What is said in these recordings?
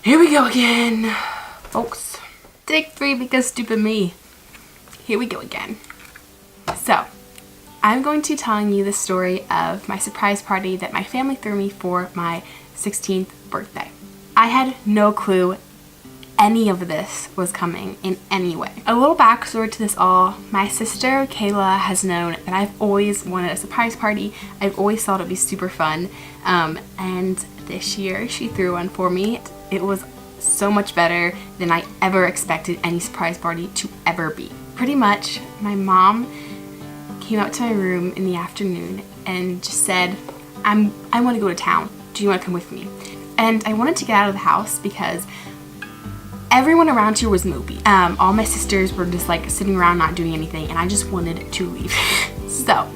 Here we go again, folks. Take 3 because stupid me. Here we go again. So, I'm going to be telling you the story of my surprise party that my family threw me for my 16th birthday. I had no clue any of this was coming in any way. A little backstory to this all, my sister Kayla has known that I've always wanted a surprise party. I've always thought it'd be super fun, and this year she threw one for me. It was so much better than I ever expected any surprise party to ever be. Pretty much, my mom came out to my room in the afternoon and just said, I want to go to town. Do you want to come with me? And I wanted to get out of the house because everyone around here was mopey. All my sisters were just like sitting around not doing anything, and I just wanted to leave. So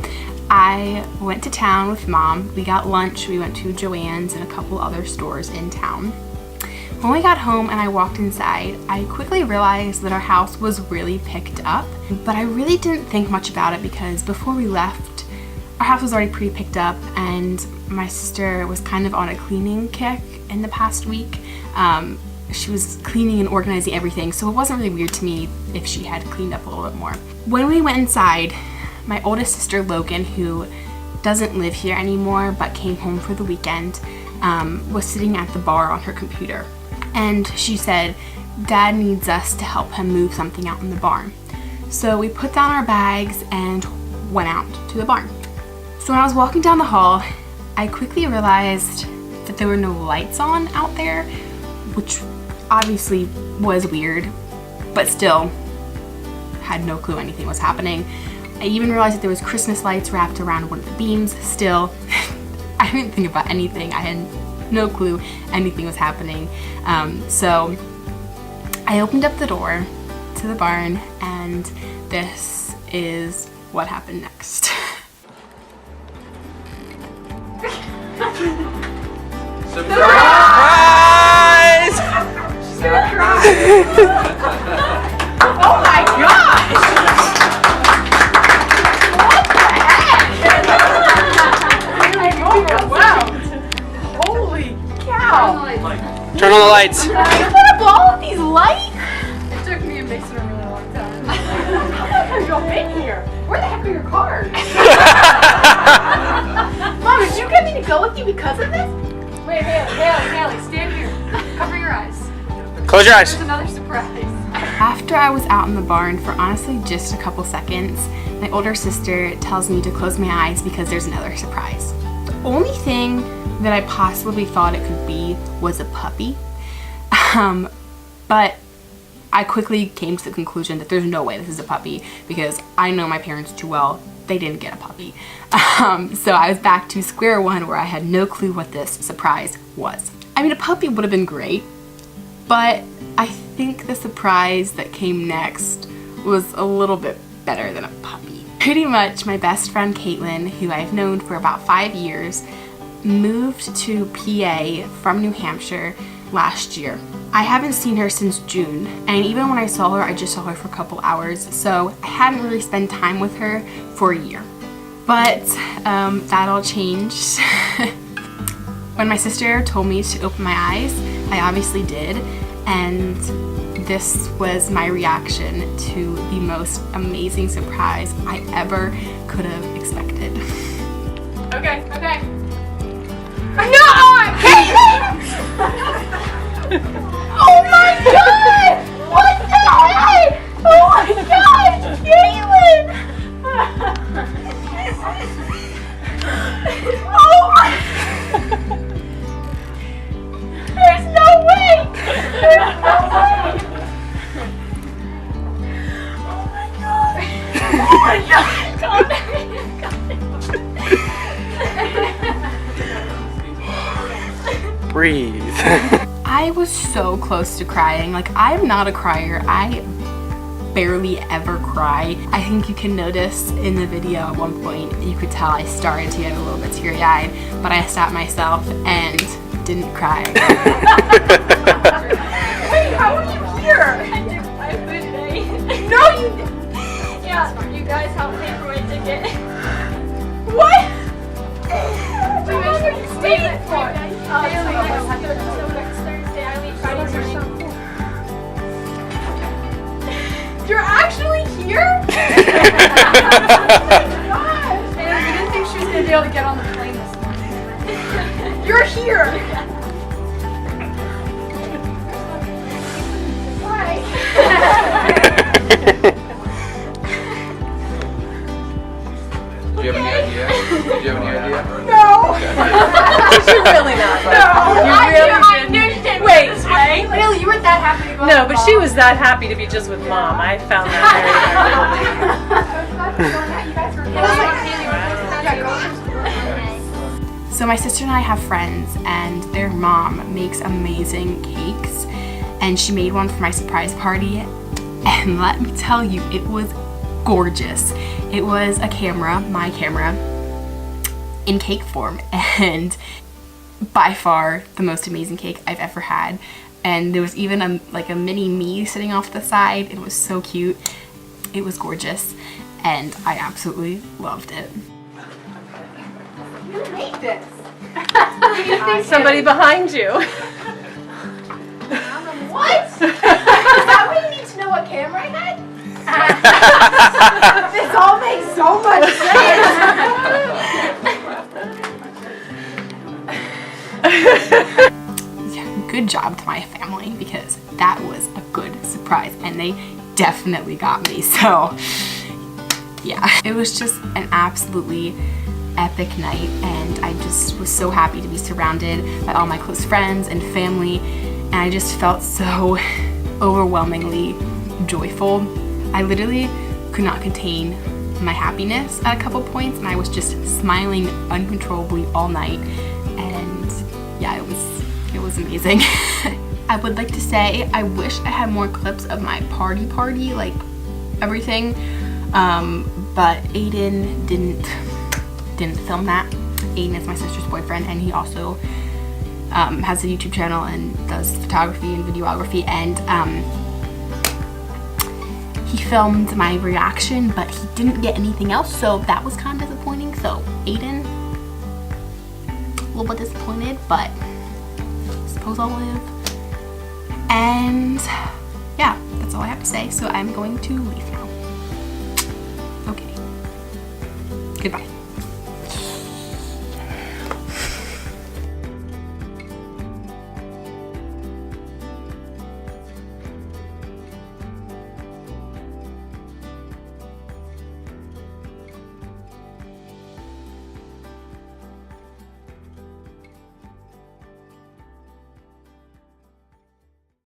I went to town with Mom. We got lunch. We went to Joann's and a couple other stores in town. When we got home and I walked inside, I quickly realized that our house was really picked up, but I really didn't think much about it because before we left, our house was already pretty picked up, and my sister was kind of on a cleaning kick in the past week. She was cleaning and organizing everything, so it wasn't really weird to me if she had cleaned up a little bit more. When we went inside, my oldest sister Logan, who doesn't live here anymore but came home for the weekend, was sitting at the bar on her computer. And she said, Dad needs us to help him move something out in the barn. So we put down our bags and went out to the barn. So when I was walking down the hall, I quickly realized that there were no lights on out there, which obviously was weird, but still had no clue anything was happening. I even realized that there was Christmas lights wrapped around one of the beams. Still, I didn't think about anything. I had no clue anything was happening. So I opened up the door to the barn, and this is what happened next. Surprise! Oh my gosh! What the heck? Wow! Holy cow! Turn on the lights. You put up all of these lights? It took me and Mason a really long time. How did you in here? Where the heck are your cars? Mom, did you get me to go with you because of this? Wait, Haley, stand here. Cover your eyes. Close your eyes. There's another surprise. After I was out in the barn for honestly just a couple seconds, my older sister tells me to close my eyes because there's another surprise. The only thing that I possibly thought it could be was a puppy, but I quickly came to the conclusion that there's no way this is a puppy because I know my parents too well. They didn't get a puppy. So I was back to square one where I had no clue what this surprise was. I mean, a puppy would have been great, but I think the surprise that came next was a little bit better than a puppy. Pretty much my best friend Caitlin, who I've known for about 5 years, moved to PA from New Hampshire last year. I haven't seen her since June, and even when I saw her, I just saw her for a couple hours, so I hadn't really spent time with her for a year. But that all changed. When my sister told me to open my eyes, I obviously did, and this was my reaction to the most amazing surprise I ever could have expected. Okay. No! Oh my god! What the heck? Oh my gosh, Caitlin! Oh my... There's no way! There's no way! Oh my god! Oh my god! Breathe. I was so close to crying. Like, I'm not a crier. I barely ever cry. I think you can notice in the video at one point, you could tell I started to get a little bit teary-eyed, but I stopped myself and didn't cry. Wait, how are you here? I flew today. No, you didn't. Yeah, you guys helped pay for my ticket. What? How long are you staying for? Next Thursday, I leave Friday No, but she was that happy to be just with Mom. I found that very So my sister and I have friends, and their mom makes amazing cakes, and she made one for my surprise party, and let me tell you, it was gorgeous. It was a camera, my camera, in cake form, and by far the most amazing cake I've ever had. And there was even a mini me sitting off the side. It was so cute. It was gorgeous, and I absolutely loved it. Who made this? Somebody behind you. What? Is that why you need to know what camera I had? This all makes so much sense. Yeah, good job to my family, because that was a good surprise, and they definitely got me. So yeah, it was just an absolutely epic night, and I just was so happy to be surrounded by all my close friends and family, and I just felt so overwhelmingly joyful. I literally could not contain my happiness at a couple points, and I was just smiling uncontrollably all night, and yeah, it was amazing. I would like to say I wish I had more clips of my party, like everything, but Aiden didn't film that. Aiden is my sister's boyfriend, and he also has a YouTube channel and does photography and videography, and he filmed my reaction, but he didn't get anything else, so that was kind of disappointing. So Aiden, a little bit disappointed, but I suppose I'll live. And yeah, that's all I have to say, so I'm going to leave now. Okay, goodbye.